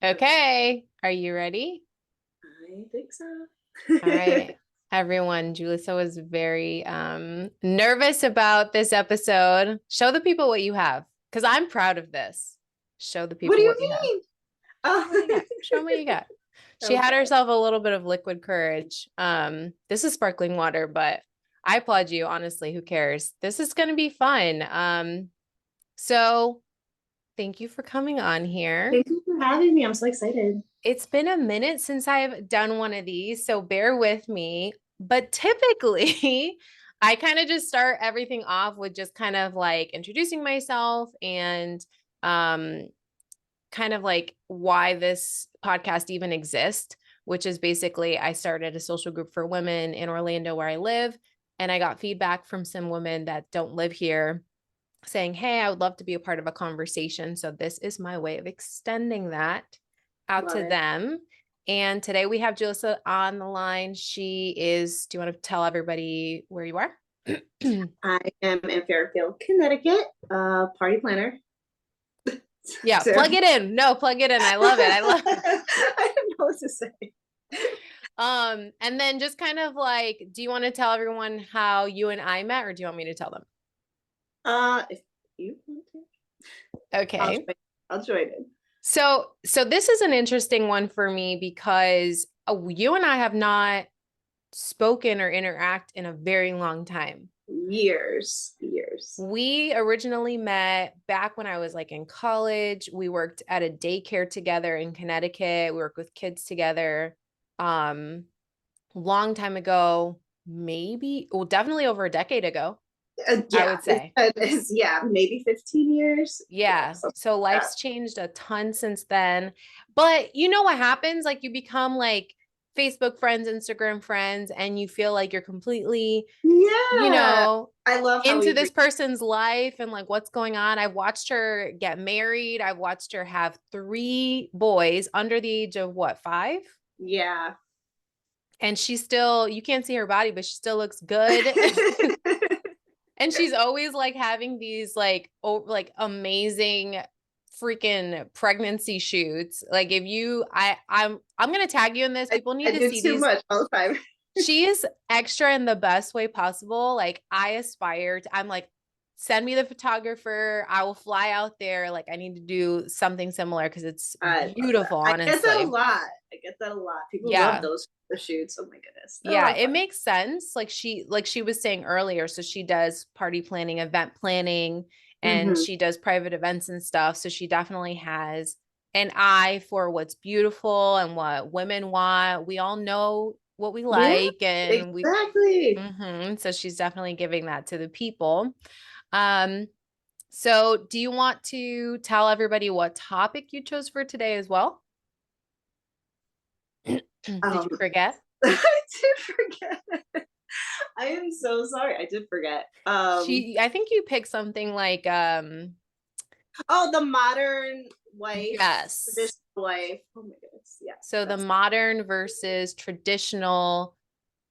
Okay, are you ready? I think so. All right, everyone. Julissa was very nervous about this episode. Show the people what you have, because I'm proud of this. Show the What do people you what you have. mean? Show them what Oh, you got. Show them what you got. She had okay. herself a little bit of liquid courage. This is sparkling water, but I applaud you, honestly. Who cares? This is gonna be fun. So thank you for coming on here. Thank you for having me. I'm so excited. It's been a minute since I've done one of these, so bear with me. But typically, I kind of just start everything off with just kind of like introducing myself and um, kind of like why this podcast even exists, which is basically I started a social group for women in Orlando where I live, and I got feedback from some women that don't live here saying, hey, I would love to be a part of a conversation. So this is my way of extending that out Love to it. them. And today we have Julissa on the line. She is, do you want to tell everybody where you are? I am in Fairfield, Connecticut, party planner. Yeah, So plug it in. No, plug it in. I love it. I love it. I don't know what to say. And then just kind of like, do you want to tell everyone how you and I met, or do you want me to tell them? If you want to, I'll Okay. join. I'll join in. So this is an interesting one for me because you and I have not spoken or interact in a very long time. Years, years. We originally met back when I was like in college. We worked at a daycare together in Connecticut. We worked with kids together. Um, Long time ago, maybe, well, definitely over a decade ago, I Yeah, would say. yeah, maybe 15 years. Yeah, Yeah. something So like life's changed a ton since then. But you know what happens? Like you become like Facebook friends, Instagram friends, and you feel like you're completely, you that. Yeah, know, I love how into we this person's life and like what's going on. I've watched her get married. I've watched her have three boys under the age of what, 5? yeah. And she's still, you can't see her body, but she still looks good. And she's always like having these like like amazing freaking pregnancy shoots. Like if you I'm gonna tag you in this. People I need to did see too these. much all the time. She is extra in the best way possible. Like I aspire to, I'm like, send me the photographer. I will fly out there. Like I need to do something similar because it's I love that. beautiful, I get that a honestly. lot. I get that a lot. People love Yeah. those shoots. Oh my goodness. They're a Yeah, lot of it fun. makes sense. Like she was saying earlier, so she does party planning, event planning, and Hmm. she does private events and stuff. So she definitely has an eye for what's beautiful and what women want. We all know what we Yeah, like and we exactly. so she's definitely giving that to the people. Um so do you want to tell everybody what topic you chose for today as well? Did Um, you forget? I did forget. I am so sorry. I did forget. I think you picked something like Oh, the modern wife, traditional yes. wife. Oh my goodness. Yeah, So the that's modern versus traditional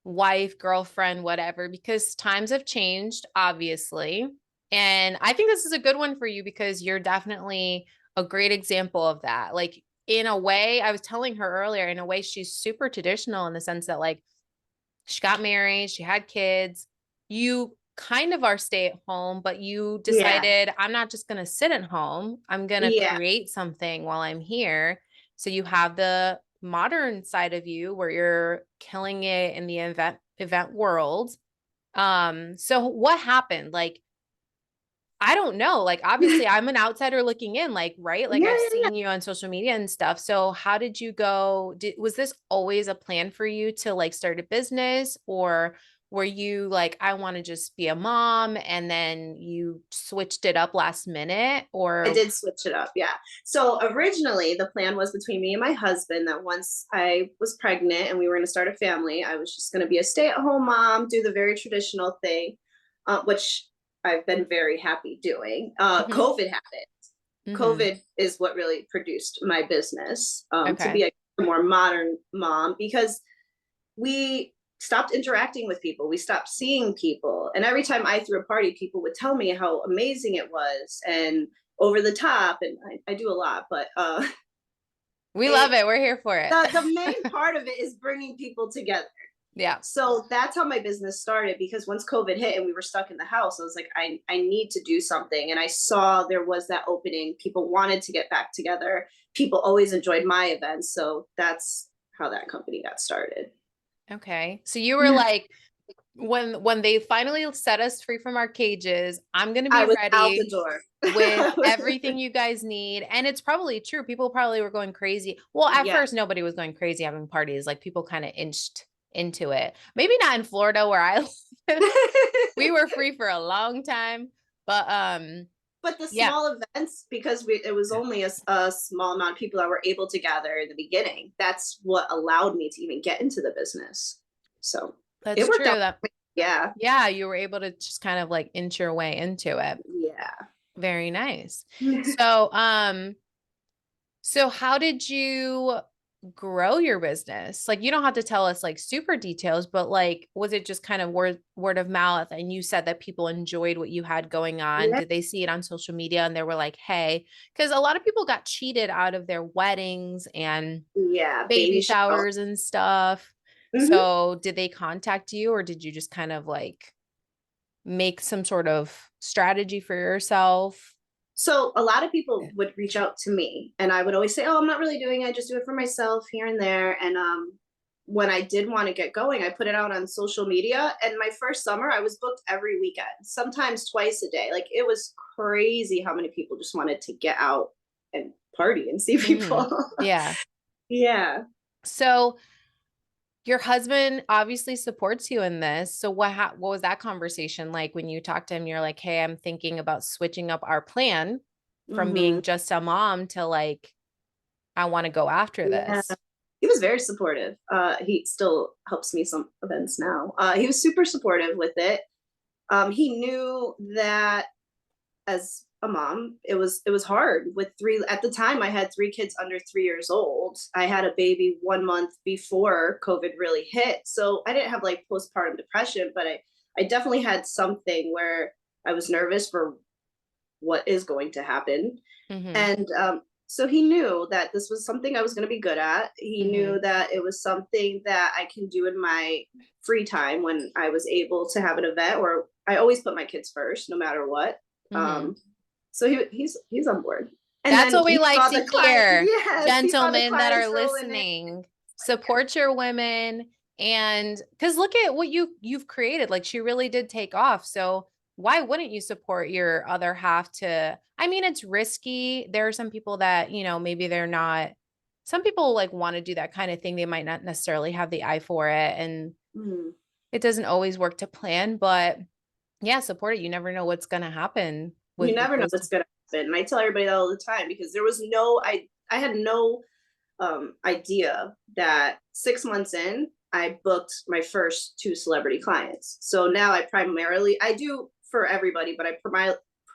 wife, girlfriend, whatever, because times have changed, obviously. And I think this is a good one for you because you're definitely a great example of that. Like, in a way, I was telling her earlier, in a way, she's super traditional in the sense that, like, she got married, she had kids. You kind of are stay at home, but you yeah, decided, I'm not just going to sit at home. I'm going to yeah, create something while I'm here. So you have the modern side of you where you're killing it in the event world. So what happened? Like, I don't know. Like, yeah, obviously, I'm an outsider looking in, like, right? Like, yeah, I've yeah. seen you on social media and stuff. So, how did you go? Was this always a plan for you to like start a business, or were you like, I want to just be a mom and then you switched it up last minute? I Or, did switch it up. Yeah. So originally, the plan was between me and my husband that once I was pregnant and we were going to start a family, I was just going to be a stay-at-home mom, do the very traditional thing, which I've been very happy doing. Mhm, COVID happened. mhm. COVID is what really produced my business, to Okay. be a more modern mom, because we stopped interacting with people. We stopped seeing people. And every time I threw a party, people would tell me how amazing it was and over the top. And I do a lot, but We love it. We're here for it. The main part of it is bringing people together. Yeah. So that's how my business started, because once COVID hit and we were stuck in the house, I was like, I need to do something. And I saw there was that opening. People wanted to get back together. People always enjoyed my events. So that's how that company got started. Okay. So you were like, when they finally set us free from our cages, I'm going to I be was out ready the door with everything you guys need. And it's probably true. People probably were going crazy. Well, at Yeah. first, nobody was going crazy having parties. Like people kind of inched into it. Maybe not in Florida where I live. We were free for a long time. But the Yeah, small events, because it was only a small amount of people that were able to gather in the beginning, that's what allowed me to even get into the business. So that's it worked true. out. That Yeah. yeah, you were able to just kind of like inch your way into it. Yeah. Very nice. So how did you grow your business? Like you don't have to tell us like super details, but like was it just kind of word of mouth and you said that people enjoyed what you had going on? Yeah. Did they see it on social media and they were like, "Hey," because a lot of people got cheated out of their weddings and Yeah. baby Baby shower. showers and stuff. Hmm. So, did they contact you or did you just kind of like make some sort of strategy for yourself? So a lot of people would reach out to me, and I would always say, "Oh, I'm not really doing it. I just do it for myself here and there." And when I did want to get going, I put it out on social media. And my first summer, I was booked every weekend, sometimes twice a day. Like it was crazy how many people just wanted to get out and party and see Hmm. people. Yeah. Yeah. So, your husband obviously supports you in this. So what was that conversation like when you talked to him? You're like, "Hey, I'm thinking about switching up our plan from Hmm. being just a mom to like I want to go after Yeah. this." He was very supportive. He still helps me some events now. He was super supportive with it. He knew that as a mom, it was hard with three. At the time, I had three kids under 3 years old. I had a baby 1 month before COVID really hit, so I didn't have like postpartum depression, but I definitely had something where I was nervous for what is going to happen. Hmm. And so he knew that this was something I was going to be good at. He Hmm. knew that it was something that I can do in my free time when I was able to have an event, or I always put my kids first, no matter what. Hmm. Um, so he's on board. And That's then what we he like saw to the client. hear, Yes, he saw the gentlemen that are clients rolling in. listening. Support your women and cuz look at what you've created. Like she really did take off. So why wouldn't you support your other half to I mean it's risky. There are some people that, maybe they're not some people like want to do that kind of thing. They might not necessarily have the eye for it and Mhm. it doesn't always work to plan, but yeah, support it. You never know what's going to happen You with never know those. what's going to happen. And I tell everybody that all the time, because there was I had no idea that 6 months in, I booked my first two celebrity clients. So now I do for everybody, but I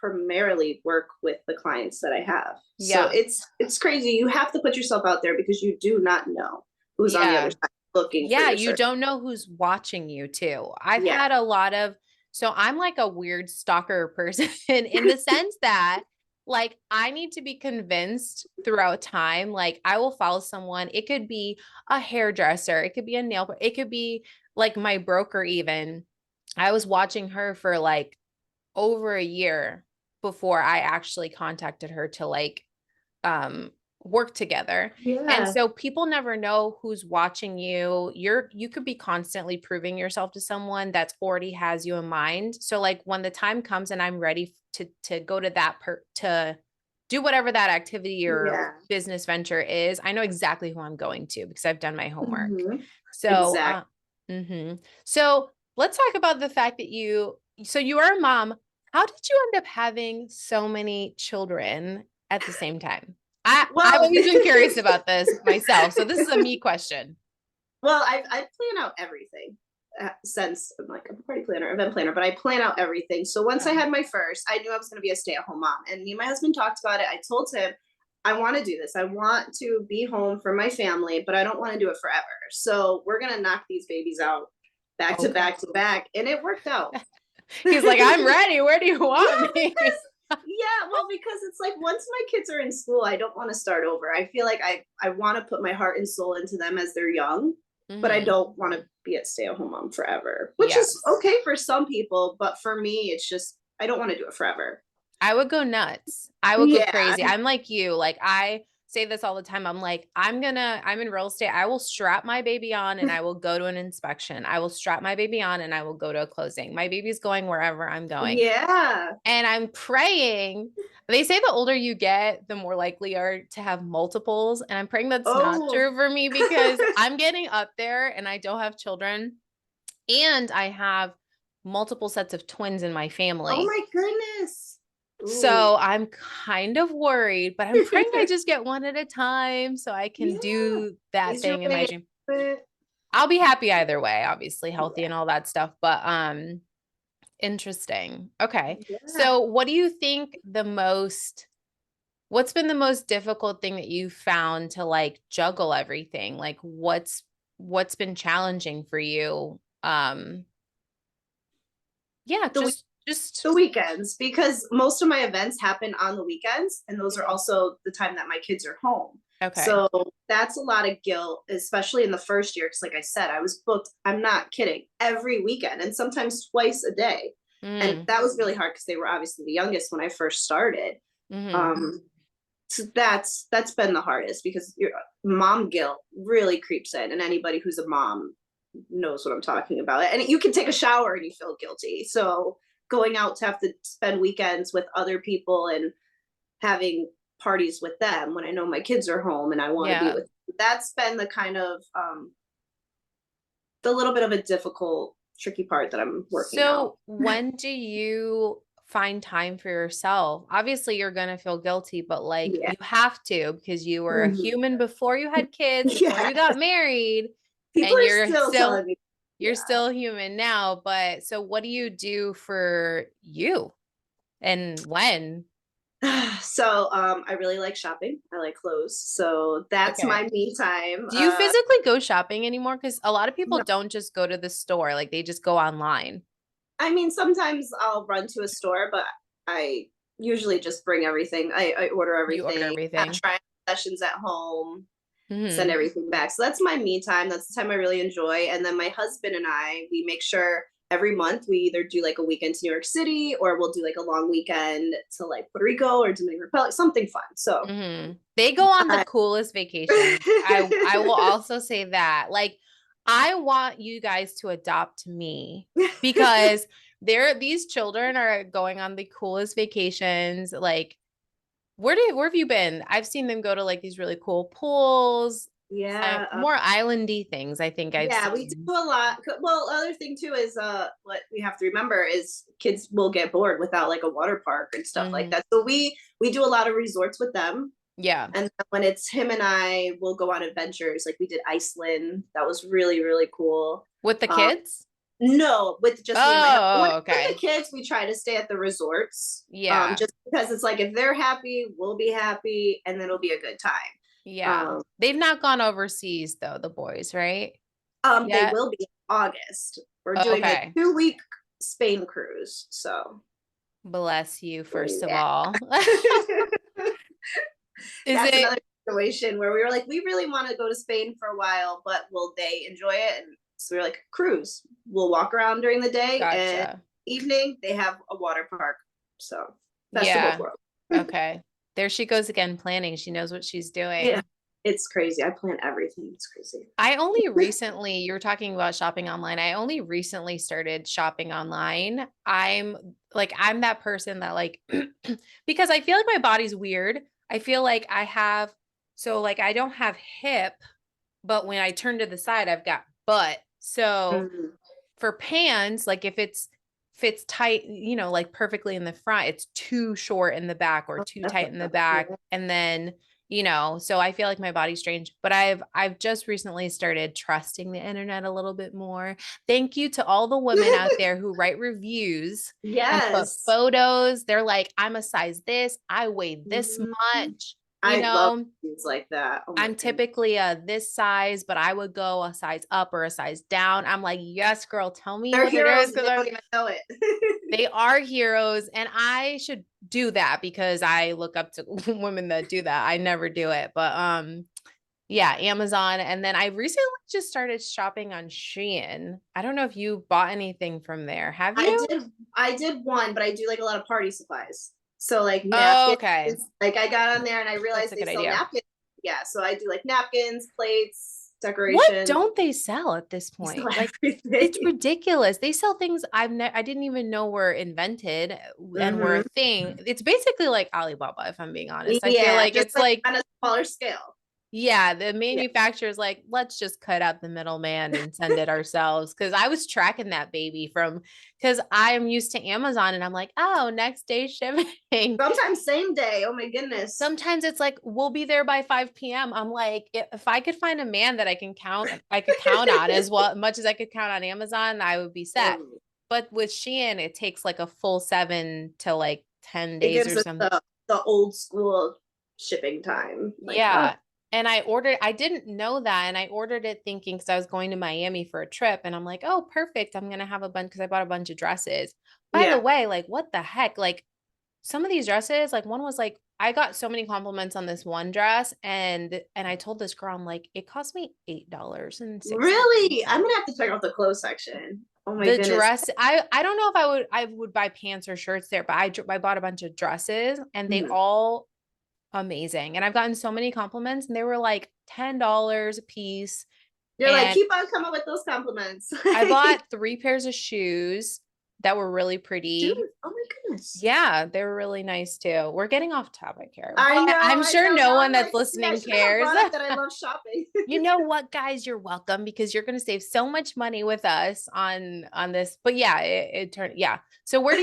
primarily work with the clients that I have. So Yeah. it's crazy. You have to put yourself out there because you do not know who's on the other Yeah. side looking for Yeah, your you service. don't know who's watching you too. I've Yeah. had a lot of, so I'm like a weird stalker person in the sense that like I need to be convinced throughout time. Like I will follow someone. It could be a hairdresser, it could be a it could be like my broker even. I was watching her for like over a year before I actually contacted her to like um work together. And Yeah. so people never know who's watching you. You could be constantly proving yourself to someone that's already has you in mind. So like when the time comes and I'm ready to go to to do whatever that activity or Yeah. business venture is, I know exactly who I'm going to because I've done my homework. Mhm. So Exactly. mhm. So let's talk about the fact that so you are a mom. How did you end up having so many children at the same time? I've Well, always been curious about this myself. So this is a me question. well, I plan out everything since I'm like a party planner, event planner, but I plan out everything. So once I Yeah. had my first, I knew I was going to be a stay-at-home mom, and me and my husband talked about it. I told him I want to do this. I want to be home for my family, but I don't want to do it forever. So we're going to knock these babies out back to Okay. back to back, and it worked out. He's like, I'm ready. Where do you Yeah, want me? Yeah, well, because it's like once my kids are in school, I don't want to start over. I feel like I want to put my heart and soul into them as they're young, but I Hmm. don't want to be a stay-at-home mom forever, which is Yes. okay for some people, but for me, it's just I don't want to do it forever. I would go nuts. I would go Yeah. crazy. I'm like you. Like I say this all the time. I'm like, I'm in real estate. I will strap my baby on and I will go to an inspection. I will strap my baby on and I will go to a closing. My baby's going wherever I'm going. Yeah. And I'm praying. They say the older you get, the more likely you are to have multiples. And I'm praying that's not Oh. true for me because I'm getting up there and I don't have children. And I have multiple sets of twins in my Oh family. my goodness. Ooh. So I'm kind of worried, but I'm praying I just get one at a time so I can Yeah. do that Ease your thing in my way dream. into it. I'll be happy either way, obviously healthy and Yeah. all that stuff, but interesting. Okay. Yeah. So what do you think what's been the most difficult thing that you found to like juggle everything? Like what's been challenging for you? Yeah, The just the weekends, because most of my events happen on the weekends, and those are Mhm. also the time that my kids are home. Okay. So that's a lot of guilt, especially in the first year, because like I said, I was booked, I'm not kidding, every weekend and sometimes twice a day. And Mm, that was really hard because they were obviously the youngest when I first started. mm-hmm. um so that's been the hardest, because your mom guilt really creeps in, and anybody who's a mom knows what I'm talking about. And you can take a shower and you feel guilty. So going out to have to spend weekends with other people and having parties with them when I know my kids are home and I want to be Yeah. with them, that's been the kind of the little bit of a difficult, tricky part that I'm working out. So when do you find time for yourself? Obviously, you're going to feel guilty, but like Yeah. you have to because you were a Mhm. human before you had kids, before Yeah. you got married, People and are still telling me, you're yeah. still human now. But so what do you do for you and when? So I really like shopping. I like clothes. So that's Okay. my me time. Do you physically go shopping anymore? Because a lot of people No, don't just go to the store, like they just go online. I mean, sometimes I'll run to a store, but I usually just bring everything. I order You order everything, have everything. trial sessions at home, send Hmm. everything back. So that's my me time. That's the time I really enjoy. And then my husband and I, we make sure every month we either do like a weekend to New York City, or we'll do like a long weekend to like Puerto Rico or Dominican Republic, something fun. So Hmm. They go on the I coolest vacations. I will also say that. Like, I want you guys to adopt me because these children are going on the coolest vacations. Like, where have you been? I've seen them go to like these really cool pools, yeah, more islandy things, I think I've yeah, we do seen. a lot. Well, other thing too is what we have to remember is kids will get bored without like a water park and stuff like Hmm. that. So we do a lot of resorts with them. Yeah. And then when it's him and I, we'll go on adventures. Like we did Iceland. That was really, really cool. With the Um, kids? no, with just me and my husband. When Oh, it's with the okay. kids, we try to stay at the resorts. Yeah. Just because it's like if they're happy, we'll be happy, and then it'll be a good time. Yeah. Um, They've not gone overseas though, the boys, right? they Yeah. will be in August. We're Oh, doing a okay. 2 week Spain cruise. So Bless you, first of yeah. all. Is That's it another situation where we were like, we really want to go to Spain for a while, but will they enjoy it? And so we were like, cruise. We'll walk around during the day, and gotcha? evening they have a water park. So best of both Yeah. worlds. Okay. There she goes again, planning. She knows what she's Yeah. doing. It's crazy. I plan everything. It's crazy. I only recently, you were talking about shopping online. I only recently started shopping online. I'm that person that like, because I feel like my body's weird. I feel like so like I don't have hip, but when I turn to the side, I've got butt. So Mhm. for pants, like if it's fits tight, like perfectly in the front, it's too short in the back or Oh, too that's tight a in the tough. back. Yeah. And then, so I feel like my body's strange, but I've just recently started trusting the internet a little bit more. Thank you to all the women out there who write reviews and put Yes. photos. They're like, I'm a size this, I weigh this Mhm. much, you I love know. things like that. Oh my I'm goodness. typically this size, but I would go a size up or a size down. I'm like, yes, girl, tell me They're what it is heroes and because they I'm don't even know it. They are heroes, and I should do that because I look up to women that do that. I never do it, but yeah, Amazon. And then I recently just started shopping on Shein. I don't know if you bought anything from there. Have I you? did I did one, but I do like a lot of party supplies. So like Oh, napkins, okay. like I got on there and I That's realized a they good sell idea. napkins. Yeah, so I do like napkins, plates, What decorations, don't they sell at this they point? sell Like it's everything. ridiculous. They sell things I didn't even know were invented and were a Hmm. thing. It's basically like Alibaba, if I'm being honest. I feel Yeah, like just it's like like on a smaller scale. yeah, the Yeah. manufacturer's like, let's just cut out the middleman and send it ourselves. Cause I was tracking that baby from because I am used to Amazon and I'm like, oh, next day shipping. Sometimes same day. Oh my goodness. Sometimes it's like we'll be there by 5 p.m. I'm like, if I could find a man that I could count on as well, much as I could count on Amazon, I would be set. Mm. But with Shein, it takes like a full 7 to like 10 It days gives or us something. the old school shipping time. Like, oh, Yeah. And I didn't know that. And I ordered it thinking because I was going to Miami for a trip. And I'm like, oh, perfect. I'm going to have a bunch because I bought a bunch of dresses. By the yeah. way, like, what the heck? Like, some of these dresses, like, one was like, I got so many compliments on this one dress. And I told this girl, I'm like, it cost me $8.69. Really? I'm gonna have to check out the clothes section. Oh my The goodness. dress, I don't know if I would buy pants or shirts there, but I bought a bunch of dresses and they Mhm. all amazing. And I've gotten so many compliments and they were like $10 a piece. You're like, And keep on coming with those compliments. I bought 3 pairs of shoes that were really Shoot. pretty. Oh my goodness. Yeah, they were really nice too. We're getting off topic here, I but know, I'm I sure know. no Now one I'm that's like, see, I listening shouldn't have cares. brought up that I love shopping. You know what, guys? You're welcome because you're going to save so much money with us on this. But yeah, it turned yeah. So where do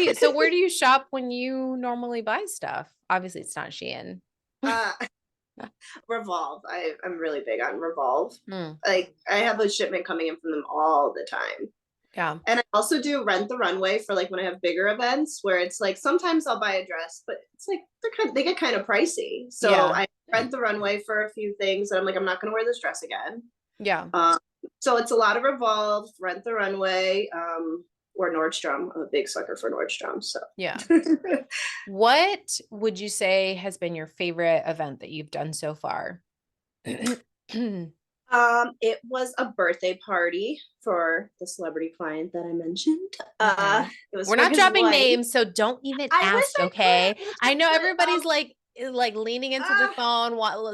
you shop when you normally buy stuff? Obviously, it's not Shein. uh Revolve. I'm really big on Revolve. Mm, Like I have a shipment coming in from them all the time. yeah. And I also do Rent the Runway for like when I have bigger events where it's like sometimes I'll buy a dress, but it's like they get kind of pricey. So Yeah. I Rent the Runway for a few things and I'm like, I'm not gonna wear this dress again. Yeah. Um, so it's a lot of Revolve, Rent the Runway, or Nordstrom. I'm a big sucker for Nordstrom. So Yeah. What would you say has been your favorite event that you've done so far? it was a birthday party for the celebrity client that I mentioned. Okay. It was We're for not his dropping wife. names, so don't even I wish ask, I could. okay? I wish I I know could. everybody's like leaning into the Uh, phone,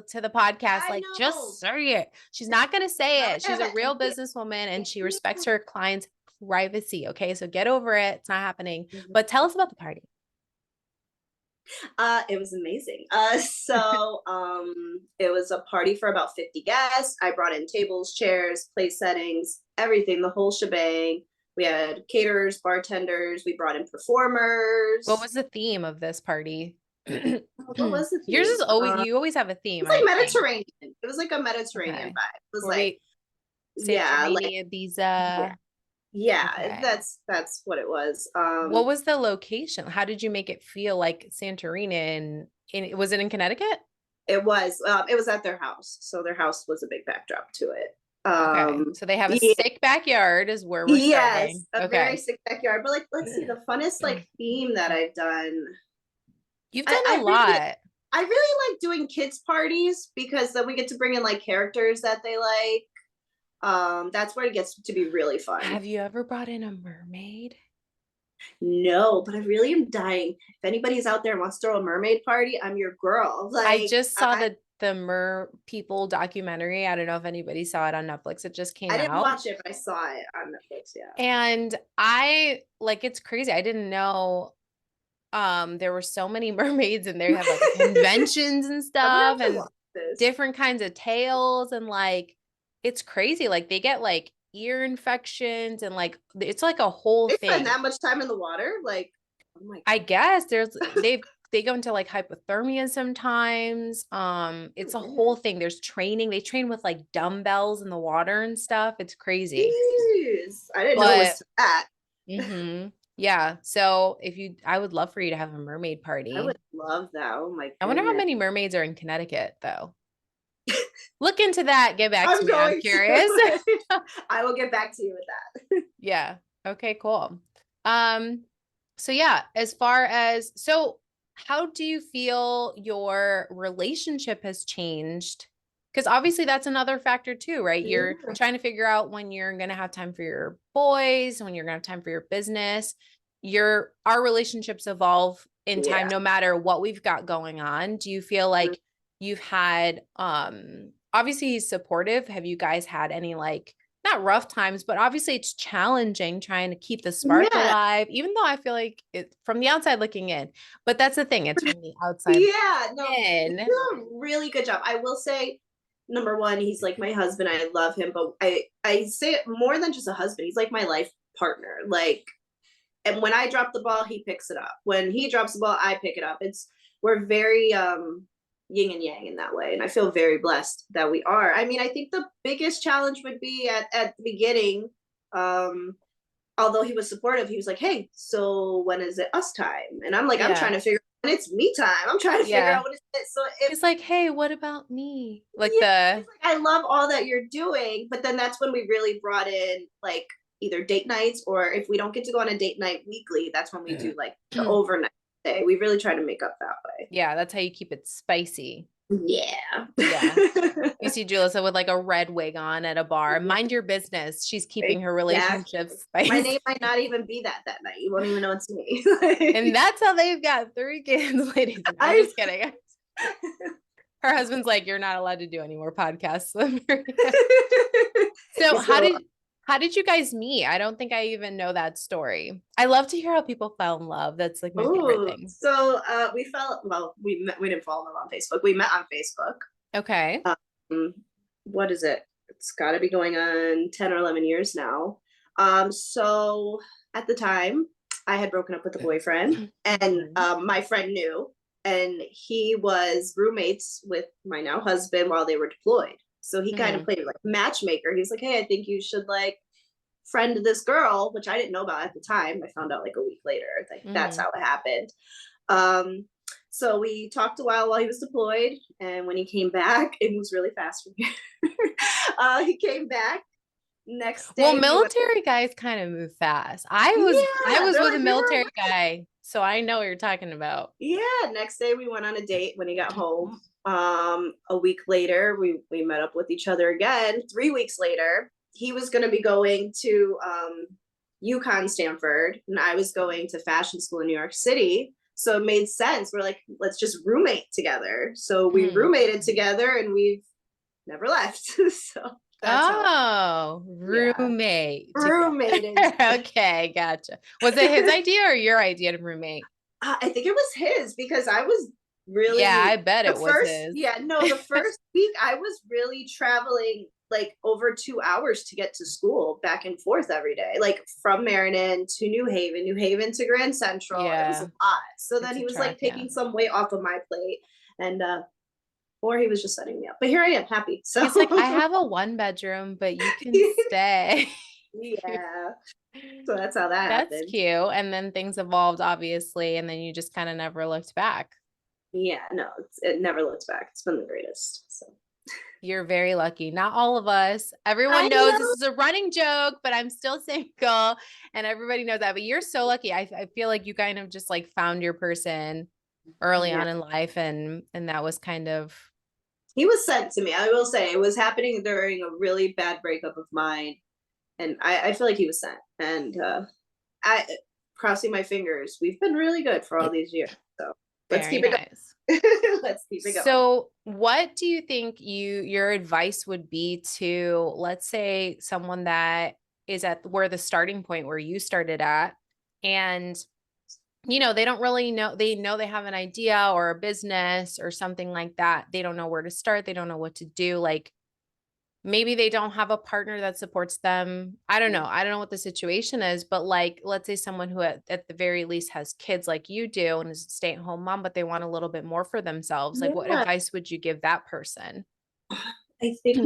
to the podcast, I like just know. say it. She's not gonna say it. She's a real Yeah. businesswoman and Thank she you. respects her clients' privacy, okay? So get over it. It's not happening. But tell us about the party. It was amazing. It was a party for about 50 guests. I brought in tables, chairs, place settings, everything, the whole shebang. We had caterers, bartenders. We brought in What performers. was the theme of this party? What was the Yours theme? is always you always have a theme, It's like I think. Mediterranean. It was like a Mediterranean Okay. vibe. It was Were like, we yeah, like Santorini, yeah, Ibiza? yeah. Okay. That's what it was. What was the location? How did you make it feel like Santorini was it in Connecticut? It was at their house, so their house was a big backdrop to it. Okay. So they have a Yeah, sick backyard is where we're yes, starting. a very Okay. sick backyard. But like, let's see, the funnest like theme that I've done. You've I, done a I really lot. I really like doing kids parties because then we get to bring in like characters that they like. That's where it gets to be really fun. Have you ever brought in a mermaid? No, but I really am dying. If anybody's out there and wants to throw a mermaid party, I'm your girl. I Like just saw the Mer People documentary. I don't know if anybody saw it on Netflix. It just came I didn't out. watch it, but I saw it on Netflix. Yeah. And I like it's crazy. I didn't know there were so many mermaids and they have like conventions and I'm gonna stuff have to and watch this. different kinds of tails and like it's crazy. Like they get like ear infections and like it's like a whole They spend thing. that much time in the water, like, oh my I god. guess they go into like hypothermia sometimes. It's a Oh, whole thing. There's training. They train with like dumbbells in the water and stuff. It's crazy. jeez, I didn't know it But was that. yeah. So I would love for you to have a mermaid I would party. love that. Oh my I wonder how goodness. many mermaids are in Connecticut though. Look into that. Get back to I'm me. I'm going curious. to. I will get back to you with that. Yeah. Okay, cool. Um, So yeah, as far as, so how do you feel your relationship has changed? Because obviously that's another factor too, right? You're Yeah. trying to figure out when you're going to have time for your boys, when you're going to have time for your business. Our relationships evolve in time Yeah. no matter what we've got going on. Do you feel like you've had obviously he's supportive. Have you guys had any like not rough times, but obviously it's challenging trying to keep the spark Yeah. alive, even though I feel like it from the outside looking in. But that's the thing, it's from the outside Yeah. No, you in. do a really good job. I will say, number one, he's like my husband. I love him, but I say it more than just a husband. He's like my life partner. Like, and when I drop the ball, he picks it up. When he drops the ball, I pick it up. We're very yin and yang in that way. And I feel very blessed that we are. I mean, I think the biggest challenge would be at the beginning. Um, Although he was supportive, he was like, "Hey, so when is it us time?" And I'm like, "I'm trying Yeah. to figure out when it's me time. I'm trying to figure Yeah. out when it's it." So if He's like, hey, what about me? Like yeah, the he's like, "I love all that you're doing," but then that's when we really brought in like either date nights, or if we don't get to go on a date night weekly, that's when we do like the overnight stay. We really try to make up that way. yeah, that's how you keep it spicy. Yeah. Yeah. You see Julissa with like a red wig on at a bar. Yeah, Mind your business. She's keeping her relationship exactly. My spicy. name might not even be that night. You won't even know it's me. And that's how they've got 3 kids, ladies. No, I'm I just kidding. Her husband's like, you're not allowed to do any more podcasts. So so how did you guys meet? I don't think I even know that story. I love to hear how people fell in love. That's like my favorite oh, thing. so we didn't fall in love on Facebook. We met on Facebook. Okay. Um, what is it? It's got to be going on 10 or 11 years now. So at the time, I had broken up with a boyfriend, and Mhm. my friend knew, and he was roommates with my now husband while they were deployed. So he kind of Mhm. played like matchmaker. He was like, "Hey, I think you should like friend this girl," which I didn't know about at the time. I found out like a week later. Like that's Mhm. how it happened. Um, so we talked a while he was deployed, and when he came back, it was really fast for me. He came back next Well, day. We went. military guys kind of move fast. I Yeah, was they're with a like we were. military guy, so I know what you're talking about. Yeah, next day we went on a date when he got home. A week later, we met up with each other again. 3 weeks later, he was going to be going to UConn, Stanford, and I was going to fashion school in New York City. So it made sense. We're like, let's just roommate together. So we Mhm. roommated together, and we've never left. So that's how. Oh, Yeah, roommate together. roommated. Okay, gotcha. Was it his idea or your idea to roommate? I think it was his because I was Yeah, I really bet the it was first, his. yeah, no, the first week I was really traveling like over 2 hours to get to school back and forth every day, like from Marion to New Haven to Grand Central. It was a Yeah, lot. So it's then a he was trek, like yeah. taking some weight off of my plate, and or he was just setting me up. But here I am, happy. He's like, I So have a 1 bedroom, but you can stay. yeah, so that's how that That's happened. cute. And then things evolved, obviously, and then you just kind of never looked back. Yeah, no, it never looks back. It's been the greatest. So You're very lucky. Not all of us. Everyone I knows this know. is a running joke, but I'm still single and everybody knows that. But you're so lucky. I feel like you kind of just like found your person early Yeah. on in life and that was kind of He was sent to me. I will say it was happening during a really bad breakup of mine, and I feel like he was sent. And I crossing my fingers. We've been really good for all these years, so let's very keep it nice. going. Let's keep it going. So, what do you think your advice would be to, let's say, someone that is at where the starting point where you started at, and they don't really know, they know they have an idea or a business or something like that. They don't know where to start. They don't know what to do. Like maybe they don't have a partner that supports them. I don't know. I don't know what the situation is, but like, let's say someone who at the very least has kids like you do and is a stay-at-home mom, but they want a little bit more for themselves. Like, what Yeah, advice would you give that person? I think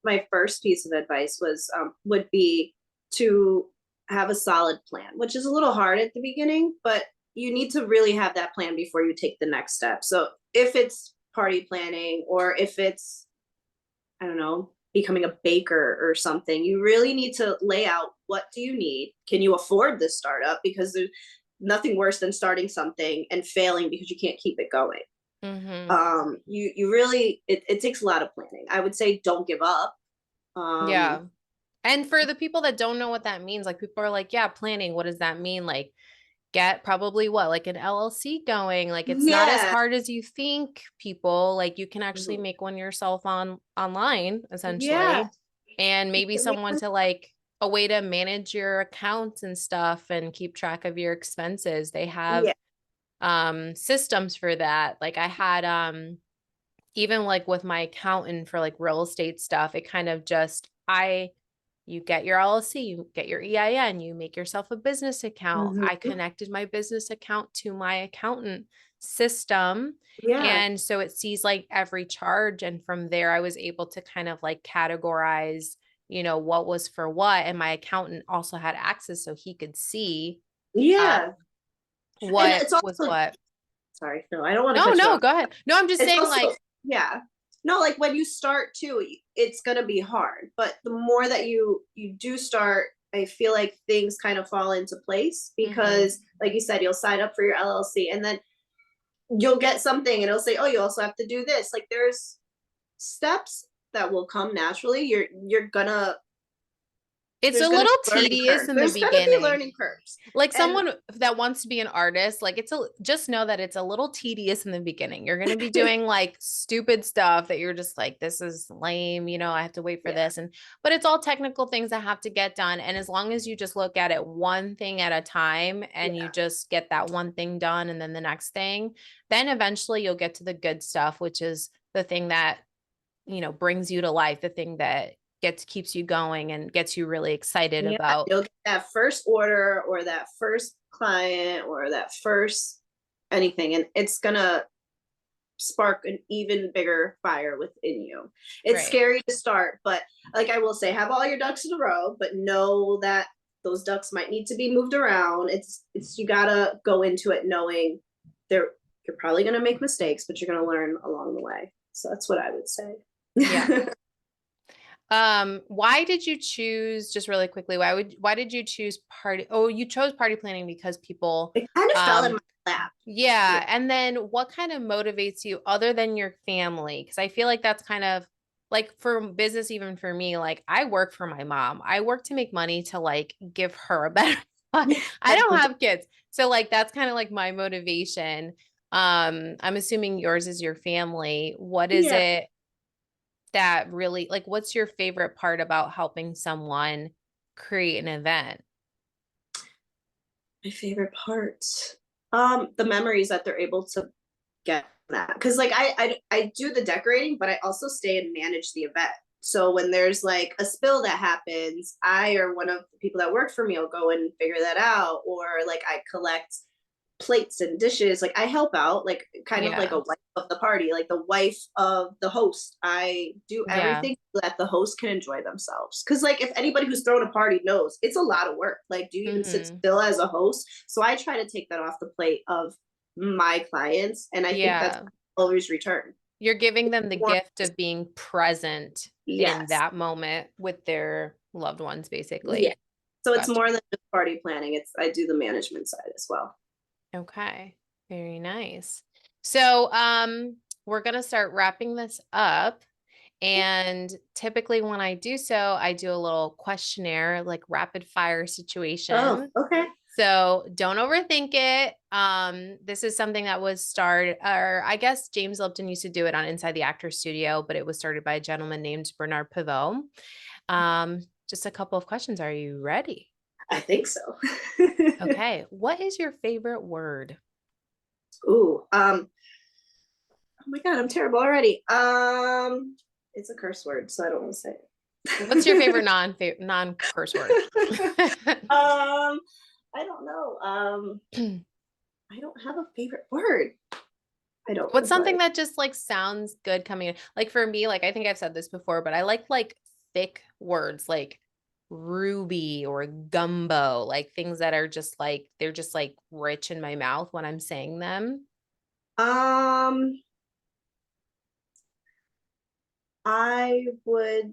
my first piece of advice was would be to have a solid plan, which is a little hard at the beginning, but you need to really have that plan before you take the next step. So if it's party planning, or if it's, I don't know, becoming a baker or something, you really need to lay out what do you need. Can you afford this startup? Because nothing worse than starting something and failing because you can't keep it going. Mm-hmm. You really, it takes a lot of planning. I would say don't give up. Um, Yeah. And for the people that don't know what that means, like people are like, yeah, planning, what does that mean? Like get probably what, like an LLC going. Like it's not as yeah. hard as you think, people. Like you can actually Mhm. make one yourself online, Yeah. essentially. And You maybe can make someone one. to like a way to manage your accounts and stuff and keep track of your expenses. They have Yeah. systems for that. Like I had even like with my accountant for like real estate stuff, it kind of just I you get your LLC, you get your EIN, you make yourself a business account. I Mhm. connected my business account to my accountant system. Yeah. And so it sees like every charge. And from there, I was able to kind of like categorize, what was for what. And my accountant also had access so he could see uh, Yeah. And what it's was also, what. sorry, no, I don't want to No, cut you no, off. go ahead. No, I'm just It's saying also, like, yeah. No, like when you start too, it's gonna be hard. But the more that you do start, I feel like things kind of fall into place mhm. because, like you said, you'll sign up for your LLC and then you'll get something and it'll say, oh, you also have to do this. Like there's steps that will come naturally. You're gonna It's a there's gonna little be learning tedious curves. in the There's gonna be beginning. learning curves. Like And someone that wants to be an artist, like just know that it's a little tedious in the beginning. You're going to be doing like stupid stuff that you're just like, this is lame, I have to wait for yeah, this. But it's all technical things that have to get done. And as long as you just look at it one thing at a time and you yeah, just get that one thing done and then the next thing, then eventually you'll get to the good stuff, which is the thing that, brings you to life, the thing that keeps you going and gets you really excited yeah. about. You'll get that first order or that first client or that first anything, and it's gonna spark an even bigger fire within you. It's Right. scary to start, but like I will say, have all your ducks in a row, but know that those ducks might need to be moved around. It's you gotta go into it knowing there you're probably gonna make mistakes, but you're gonna learn along the way. So that's what I would say. Yeah. It Why did you choose, just really quickly, why did you choose party? Oh, you chose party planning because people, kind of fell in um, my lap. Yeah. yeah. And then what kind of motivates you other than your family? Because I feel like that's kind of like for business, even for me, like I work for my mom. I work to make money to like give her a better life. I don't have kids. So like that's kind of like my motivation. I'm assuming yours is your family. What is Yeah. it that really like what's your favorite part about helping someone create an event? My favorite part. The memories that they're able to get that. Because like I do the decorating, but I also stay and manage the event. So when there's like a spill that happens, I or one of the people that work for me will go and figure that out. Or like I collect plates and dishes. Like I help out, like kind of like Yeah. a wife of the party, like the wife of the host. I do Yeah. everything so that the host can enjoy themselves. Because like if anybody who's thrown a party knows, it's a lot of work. Like, do you even sit Hmm. still as a host? So I try to take that off the plate of my clients, and I think that's Yeah. always return. You're giving them the gift of being present in Yes, that moment with their loved ones, yeah. basically. So it's Gotcha. more than just party planning. It's I do the management side as well. Okay. Very nice. So, we're gonna start wrapping this up. And typically when I do so, I do a little questionnaire, like rapid fire Oh, situation. okay. So don't overthink it. This is something that was started, or I guess James Lipton used to do it on Inside the Actors Studio, but it was started by a gentleman named Bernard Pivot. Just a couple of questions. Are you ready? I think so. Okay. What is your favorite word? Ooh, oh my god, I'm terrible already. It's a curse word, so I don't want to say What's your favorite it. non curse word? I don't know. I don't have a favorite word. I don't What's know, something but that just like sounds good coming in? Like for me, like I think I've said this before, but I like thick words like ruby or gumbo, like things that are just like they're just like rich in my mouth when I'm saying them. um, I would.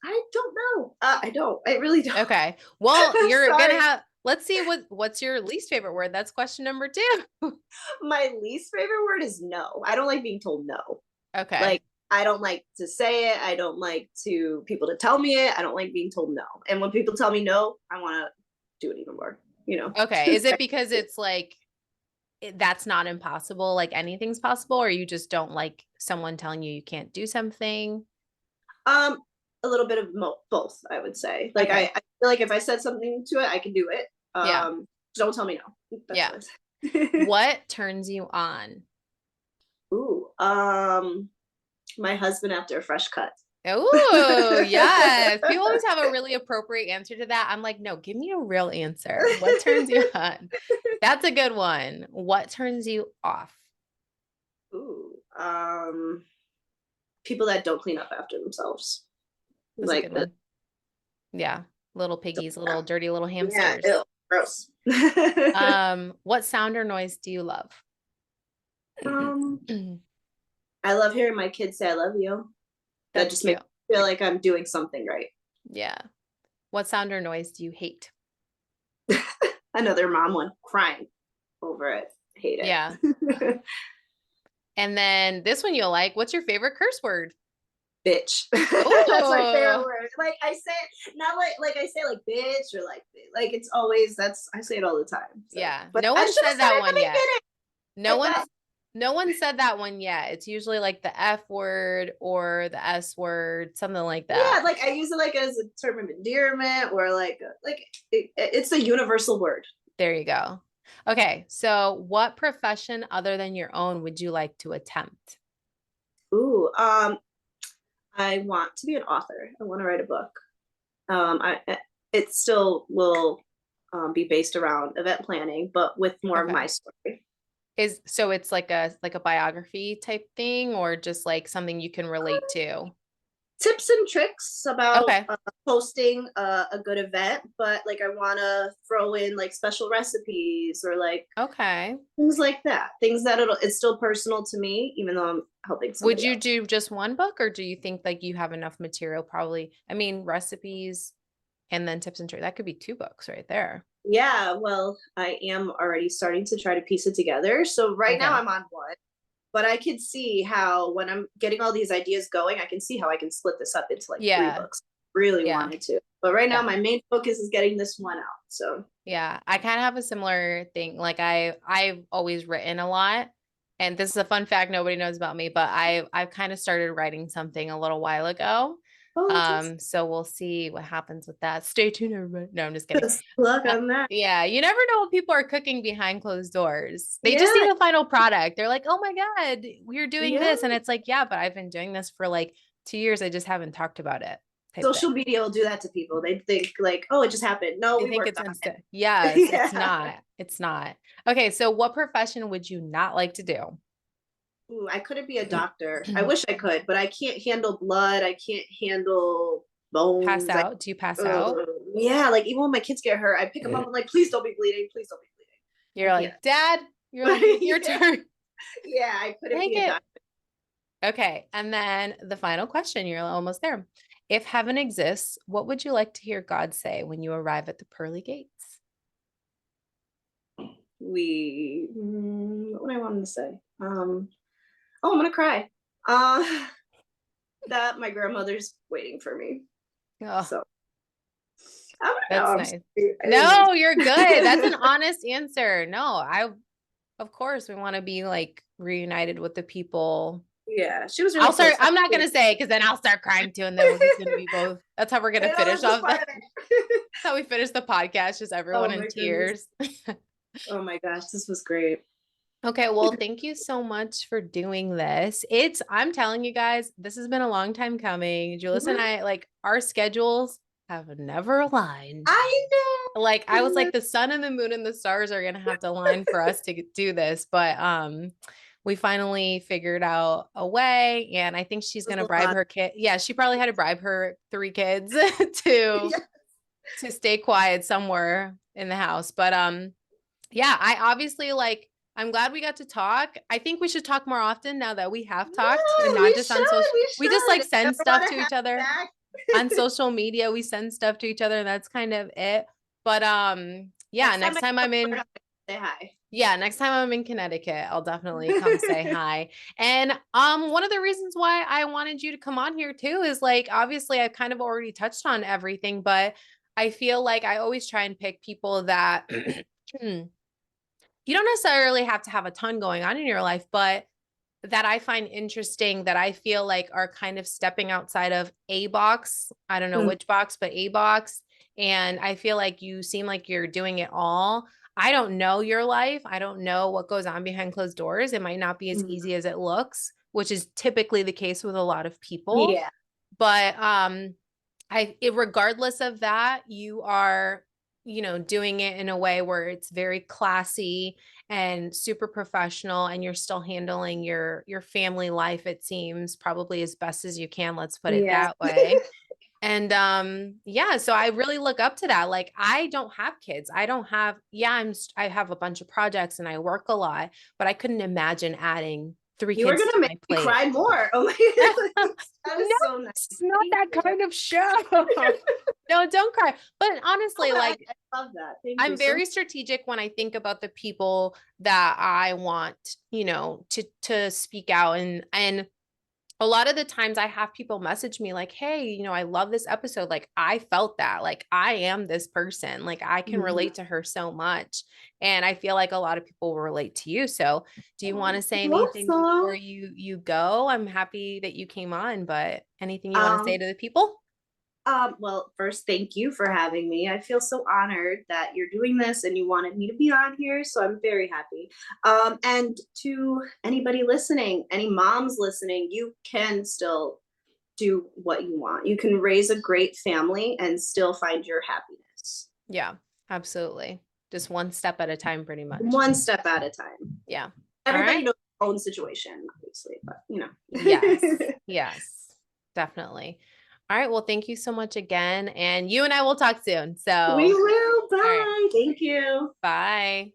I don't know. I don't. I really don't. Okay. Well, I'm sorry. let's see what's your least favorite word. That's question number two. My least favorite word is no. I don't like being told no. Okay. Like, I don't like to say it. I don't like to people to tell me it. I don't like being told no. And when people tell me no, I want to do it even more, you know. Okay. Is it because it's like that's not impossible, like anything's possible, or you just don't like someone telling you you can't do something? um a little bit of both, I would say. Like Okay. I feel like if I said something to it, I can do it. Yeah. Don't tell me no. That's Yeah. what I say. What turns you on? Ooh, my husband after a fresh cut. Oh, yes. People always have a really appropriate answer to that. I'm like, no, give me a real answer. What turns you on? That's a good one. What turns you off? Ooh, people that don't clean up after themselves. That's a Like good the one. Yeah. Little piggies, little dirty little yeah, hamsters. ew, gross. What sound or noise do you love? um, I love hearing my kids say I love you. That That's just makes cute. me feel like I'm doing something right. Yeah. What sound or noise do you hate? Another mom one crying over it. Hate Yeah. it. And then this one you'll like. What's your favorite curse word? Bitch. That's my favorite Oh, word. Like I say it, not like I say like bitch or like it's always that's I say it all the time. So, yeah. but No I one should have said said that it at one the yet. beginning. No Like one's that. no one said that one yet. It's usually like the F word or the S word, something like Yeah, that. like I use it like as a term of endearment or like it's a universal word. There you go. Okay, so what profession other than your own would you like to attempt? Ooh, I want to be an author. I want to write a book. It still will be based around event planning, but with more of Okay. my story. Is so it's like a biography type thing or just like something you can relate to? Tips and tricks about Okay. hosting a good event, but like I want to throw in like special recipes or like Okay. things like that. Things that it's still personal to me, even though I'm helping Would somebody you else. do just one book or do you think like you have enough material probably? I mean, recipes and then tips and tricks. That could be two books right there. Yeah, well, I am already starting to try to piece it together. So right now Okay. I'm on one, but I can see how when I'm getting all these ideas going, I can see how I can split this up into like three Yeah. books. Really Yeah. wanted to. But right now Yeah. my main focus is getting this one out. So Yeah. I kind of have a similar thing. Like I've always written a lot. And this is a fun fact nobody knows about me, but I've kind of started writing something a little while ago. oh just So we'll see what happens with that. Stay tuned, everybody. No, I'm just kidding. best luck on that. Yeah, you never know what people are cooking behind closed doors. They just see Yeah, the final product. They're like, "Oh my God, we're doing yeah. this." And it's like, "Yeah, but I've been doing this for like 2 years. I just haven't talked about it." Type thing. Social media will do that to people. They think like, oh, it just happened. No, They we think worked it's on instant. it. Yes, it's Yeah. not. It's not. Okay, so what profession would you not like to do? Ooh, I couldn't be a doctor. I wish I could, but I can't handle blood. I can't handle Pass bones. out? Do you pass out? Yeah, like even when my kids get hurt, I pick them up. I'm like, please don't be bleeding. Please don't be You're bleeding. like, "Dad," you're I like, "It's your can't. turn." Yeah, I couldn't Take be a it. doctor. Okay, and then the final question, you're almost there. If heaven exists, what would you like to hear God say when you arrive at the pearly gates? What would I want to say? Oh, I'm gonna cry. Uh, that my grandmother's waiting for me. Oh, So I'm gonna go. that's I'm nice. sorry. I didn't mean No, you're good. That's an to. honest answer. No, of course, we want to be like reunited with the people. Yeah, she was I'll really start, close. I'm not going to say because then I'll start crying too. And then we're just going to be both. That's how we're going I to know finish that's just off. part That's of it. how we finish the podcast, just everyone Oh in my goodness. tears. Oh my gosh, this was great. Okay, well, thank you so much for doing this. I'm telling you guys, this has been a long time coming. Julissa and Mhm. I, like, our schedules have never aligned. I Like, I was know. like, the sun and the moon and the stars are gonna have to align for us to do this. But we finally figured out a way, and I think she's It was gonna a bribe lot. her kid. Yeah, she probably had to bribe her three kids to Yeah. to stay quiet somewhere in the house. But yeah, I obviously like I'm glad we got to talk. I think we should talk more often now that we have talked and Yeah, not we just on should. social. We We just like should. If you send ever want stuff to to have each other back. on social media. We send stuff to each other and that's kind of it. But Yeah, Next time next I time go I'm to in Florida, say hi. Yeah, next time I'm in Connecticut, I'll definitely come say hi. And one of the reasons why I wanted you to come on here too is like obviously I've kind of already touched on everything, but I feel like I always try and pick people that you don't necessarily have to have a ton going on in your life, but that I find interesting that I feel like are kind of stepping outside of a box. I don't know Mm, which box, but a box. And I feel like you seem like you're doing it all. I don't know your life. I don't know what goes on behind closed doors. It might not be as mm. easy as it looks, which is typically the case with a lot of people. Yeah. But regardless of that, you are, doing it in a way where it's very classy and super professional, and you're still handling your family life, it seems, probably as best as you can. Let's put it Yeah. that way. And yeah, so I really look up to that. Like I don't have kids. I don't have, yeah, I have a bunch of projects and I work a lot, but I couldn't imagine adding three You were kids to gonna make my me plate. cry more. Oh my No, goodness. That is so nice. it's not Thank that you. kind of show. No, don't cry. But Oh, honestly, but like I love that. Thank you I'm so much. very strategic when I think about the people that I want, to speak out, and a lot of the times I have people message me like, "Hey, I love this episode. Like I felt that. Like I am this person. Like I can Mhm. relate to her so much." And I feel like a lot of people will relate to you. So, do you want to say I hope anything before so. you go? I'm happy that you came on, but anything you want to say Um, to the people? well, first, thank you for having me. I feel so honored that you're doing this and you wanted me to be on here, so I'm very happy. And to anybody listening, any moms listening, you can still do what you want. You can raise a great family and still find your happiness. Yeah, absolutely. Just one step at a time, pretty much. One step at a time. Yeah. All Everybody right. knows their own situation, obviously, but Yes. Yes. Definitely. All right. Well, thank you so much again. And you and I will talk soon. So, We all will. right. Bye. Thank you. Bye.